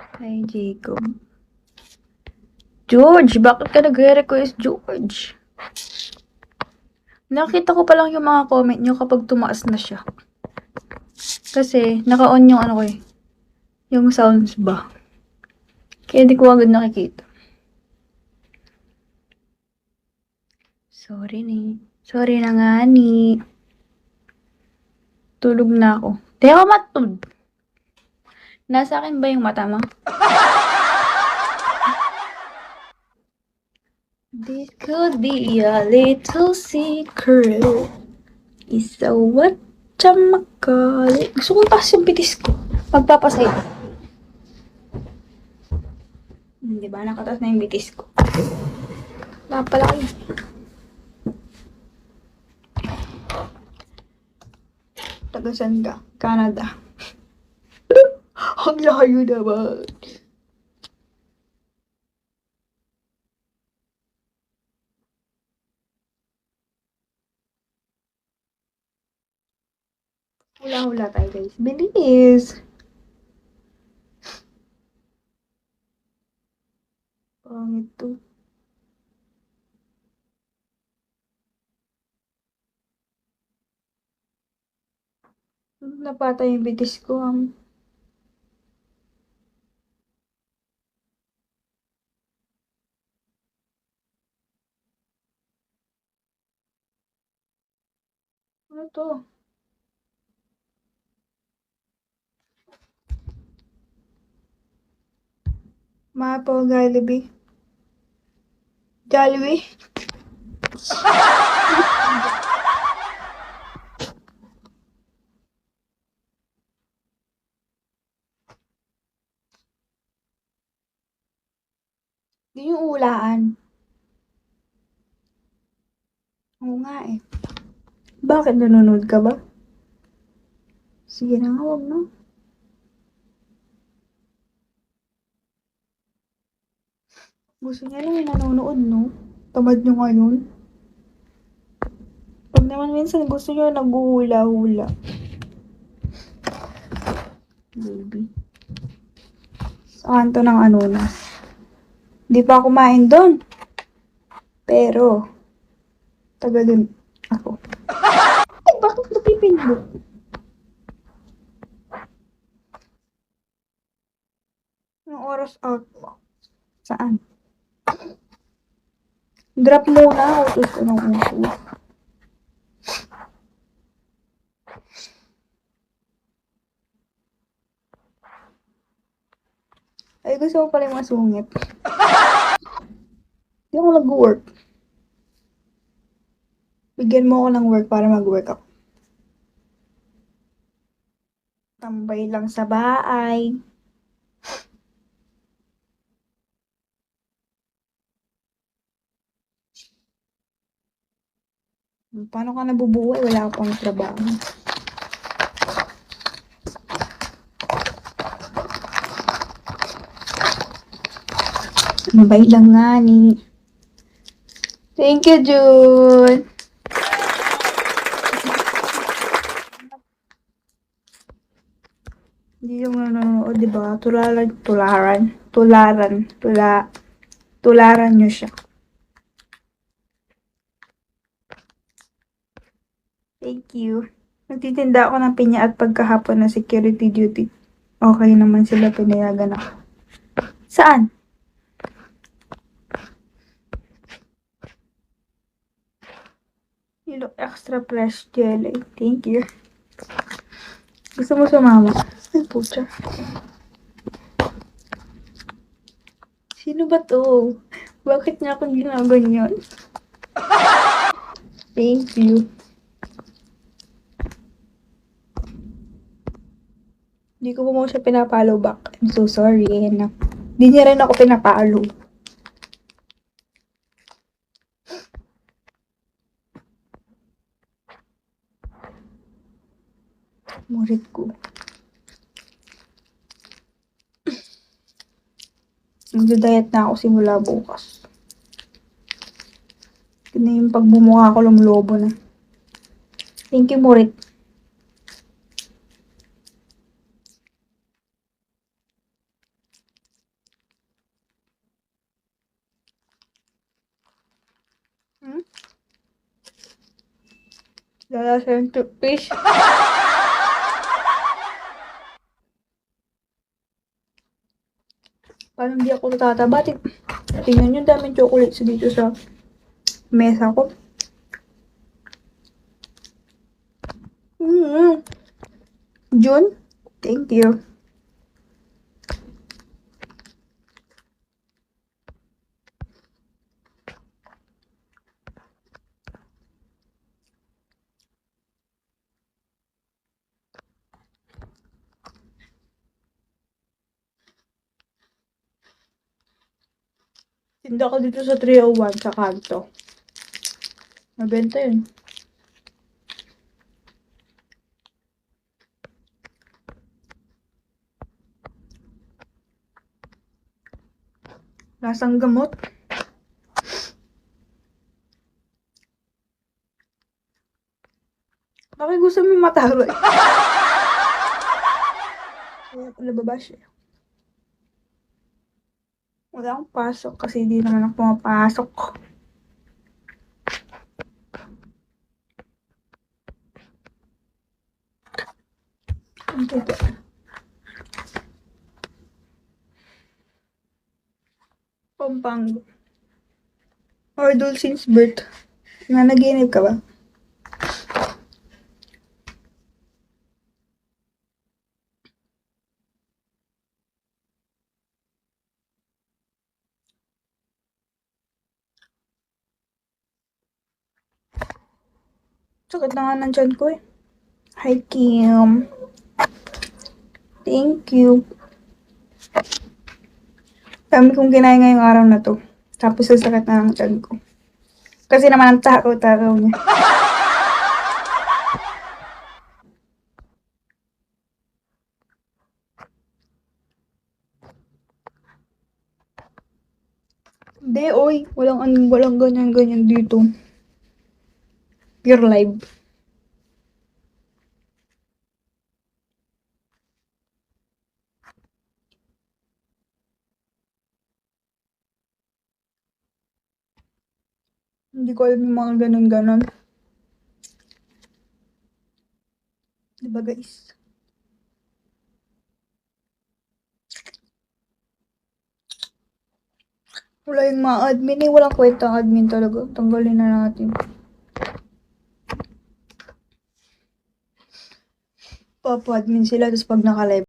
Hi, Jacob. George, bakit ka nagre-request, George? Nakita ko pa lang yung mga comment nyo kapag tumaas na siya. Kasi, naka-on yung ano ko eh. Yung sounds ba. Kaya di ko agad nakikita. Sorry ni. Sorry na nga ni. Tulog na ako. Teka, matod. Nasa akin ba yung mata mo? This could be a little secret. Isa what chamakali. Gusto kong taas yung bitis ko. Magpapasay. Diba? Nakataas na yung bitis ko. Napalaki. Taga saan ka? Canada. Ang layo naman. Hula-hula tayo guys. Bilis! Pangit to. Napatay yung bitis ko. Ano to? Mapo Jollibee. Jollibee? Di yung ulaan. Oo nga eh. Bakit nanonood ka ba? Sige na nga, huwag na. Gusto niya lang yung nanonood, no? Tamad nyo ngayon. Pag naman minsan gusto nyo naghuhula-hula. Baby. Saan to ng ano na? Di pa kumain doon. Pero, taga dun ako. Ay, bakit napipindot? Anong oras out mo? Saan? Drop muna. Utos ko ng utos. Ay, gusto ko pala yung masungit. Hindi ako nag-work. Bigyan mo ako ng work para mag-work ako. Tambay lang sa bahay. Paano ka nabubuhay? Wala ka pang trabaho. Mabait lang nga ni. Thank you, June. Hindi yung nanonood, di ba? Tularan nyo siya. Thank you. Nagtitinda ako ng pinya at pagkahapon na security duty. Okay naman sila, pinayagan ako. Saan? You look extra fresh, jelly. Thank you. Gusto mo sumama? Ay, pucha. Sino ba to? Bakit niya akong ginaganyan? Thank you. Hindi ko mo siya pinapalo back. I'm so sorry, anak. Hindi niya rin ako pinapalo. Murit ko. Magda-diet na ako simula bukas. Yun na yung pagbumukha ko lumlobo na. Thank you, Murit. Lalasa yung toothpaste. Parang di ako tataba. Tingnan nyo, daming chocolates dito sa mesa ko. June, thank you. Tinda ko dito sa 301 sa kanto. Mabenta yun. Lasang gamot. Bakit gusto mo mataro eh? Kaya pala baba siya. Wala akong pasok kasi di naman ako pumapasok. Ang tete. Pampanga. Or since birth. Nanaginip ka ba? Sakit na nga ng tiyan ko eh. Hi, Kim. Thank you. Dami kong kinain ngayong araw na to. Tapos sasakit na ng tiyan ko. Kasi naman ang takaw-takaw niya. Hindi, oy. Walang ganyan-ganyan dito. Pure live. Hindi ko alam yung mga ganun-ganon. Diba guys? Wala yung mga admin eh. Walang kwenta ang admin talaga. Tanggalin na natin. Papa-admin sila. Tapos pag naka-live